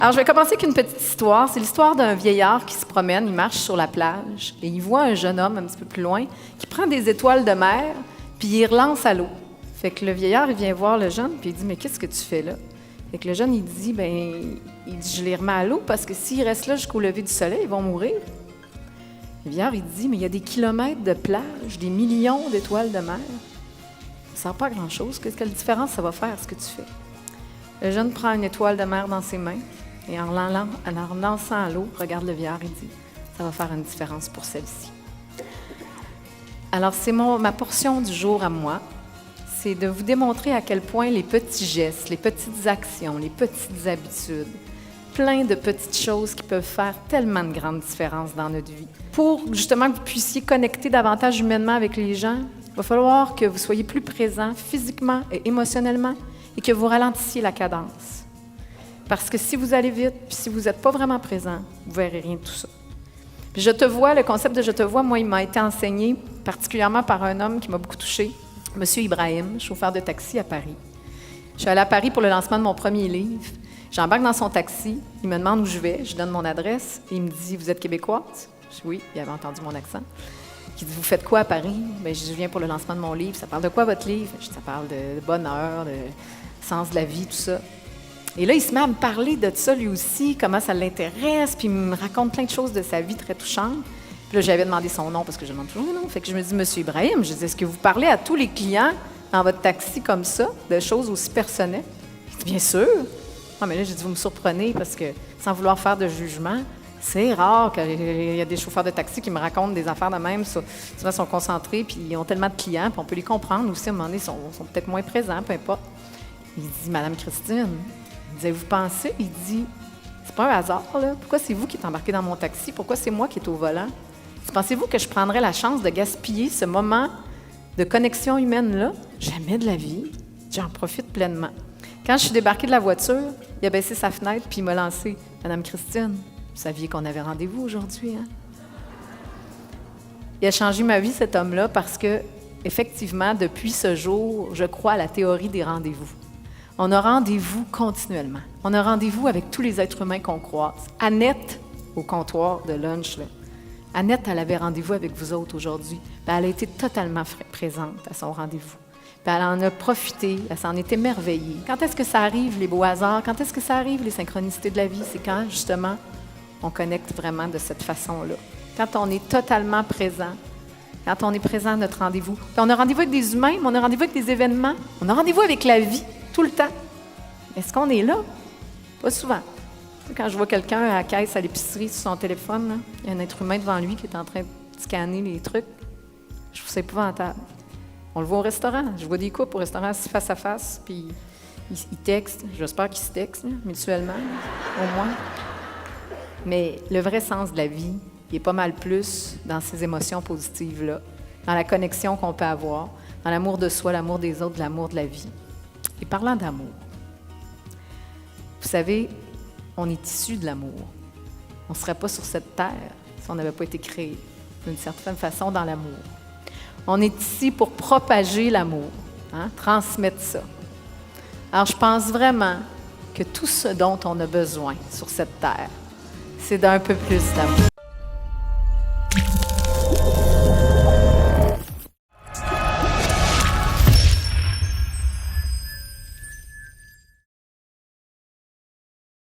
Alors, je vais commencer avec une petite histoire. C'est l'histoire d'un vieillard qui se promène, il marche sur la plage et il voit un jeune homme un petit peu plus loin qui prend des étoiles de mer puis il relance à l'eau. Fait que le vieillard, il vient voir le jeune puis il dit « Mais qu'est-ce que tu fais là? » Fait que le jeune, il dit « Je les remets à l'eau parce que s'ils restent là jusqu'au lever du soleil, ils vont mourir. » Le vieillard, il dit « Mais il y a des kilomètres de plage, des millions d'étoiles de mer. Ça ne sert pas à grand-chose. Quelle différence ça va faire, ce que tu fais? » Le jeune prend une étoile de mer dans ses mains et en la lançant à l'eau, regarde le vieillard et dit « Ça va faire une différence pour celle-ci. » Alors, c'est ma portion du jour à moi. C'est de vous démontrer à quel point les petits gestes, les petites actions, les petites habitudes, plein de petites choses qui peuvent faire tellement de grandes différences dans notre vie. Pour justement que vous puissiez connecter davantage humainement avec les gens, il va falloir que vous soyez plus présents physiquement et émotionnellement et que vous ralentissiez la cadence. Parce que si vous allez vite, puis si vous n'êtes pas vraiment présent, vous ne verrez rien de tout ça. Puis je te vois, le concept de « je te vois », moi, il m'a été enseigné particulièrement par un homme qui m'a beaucoup touchée, M. Ibrahim, chauffeur de taxi à Paris. Je suis allée à Paris pour le lancement de mon premier livre. J'embarque dans son taxi, il me demande où je vais, je donne mon adresse, et il me dit « Vous êtes québécoise? » Je dis « Oui », il avait entendu mon accent. Il dit « Vous faites quoi à Paris? » Je dis « Je viens pour le lancement de mon livre. » Ça parle de quoi votre livre? Je dis « Ça parle de bonheur, de sens de la vie, tout ça. » Et là, il se met à me parler de ça lui aussi, comment ça l'intéresse, puis il me raconte plein de choses de sa vie très touchantes. Puis là, j'avais demandé son nom parce que je demande toujours le nom. Fait que je me dis, Monsieur Ibrahim, je dis, est-ce que vous parlez à tous les clients dans votre taxi comme ça, de choses aussi personnelles? Il dit, bien sûr. Ah, mais là, j'ai dit, vous me surprenez parce que, sans vouloir faire de jugement, c'est rare qu'il y a des chauffeurs de taxi qui me racontent des affaires de même. Souvent, ils sont concentrés, puis ils ont tellement de clients, puis on peut les comprendre aussi. À un moment donné, ils sont peut-être moins présents, peu importe. Il dit, Madame Christine, il dit, vous pensez? Il dit, c'est pas un hasard, là. Pourquoi c'est vous qui êtes embarqué dans mon taxi? Pourquoi c'est moi qui est au volant? Pensez-vous que je prendrais la chance de gaspiller ce moment de connexion humaine-là? Jamais de la vie. J'en profite pleinement. Quand je suis débarquée de la voiture, il a baissé sa fenêtre puis il m'a lancé « Madame Christine, vous saviez qu'on avait rendez-vous aujourd'hui, hein? » Il a changé ma vie, cet homme-là, parce que, effectivement, depuis ce jour, je crois à la théorie des rendez-vous. On a rendez-vous continuellement. On a rendez-vous avec tous les êtres humains qu'on croise. Annette, au comptoir de lunch, là. Annette, elle avait rendez-vous avec vous autres aujourd'hui. Puis elle a été totalement présente à son rendez-vous. Puis elle en a profité, elle s'en est émerveillée. Quand est-ce que ça arrive, les beaux hasards? Quand est-ce que ça arrive, les synchronicités de la vie? C'est quand, justement, on connecte vraiment de cette façon-là. Quand on est totalement présent, quand on est présent à notre rendez-vous. Puis on a rendez-vous avec des humains, mais on a rendez-vous avec des événements. On a rendez-vous avec la vie, tout le temps. Est-ce qu'on est là? Pas souvent. Quand je vois quelqu'un à la caisse à l'épicerie sur son téléphone, là, il y a un être humain devant lui qui est en train de scanner les trucs. Je trouve ça épouvantable. On le voit au restaurant. Je vois des couples au restaurant assis face à face, puis ils textent. J'espère qu'ils se textent, là, mutuellement, au moins. Mais le vrai sens de la vie, il est pas mal plus dans ces émotions positives-là, dans la connexion qu'on peut avoir, dans l'amour de soi, l'amour des autres, l'amour de la vie. Et parlant d'amour, vous savez, on est issu de l'amour. On ne serait pas sur cette terre si on n'avait pas été créé d'une certaine façon dans l'amour. On est ici pour propager l'amour, hein, transmettre ça. Alors, je pense vraiment que tout ce dont on a besoin sur cette terre, c'est d'un peu plus d'amour.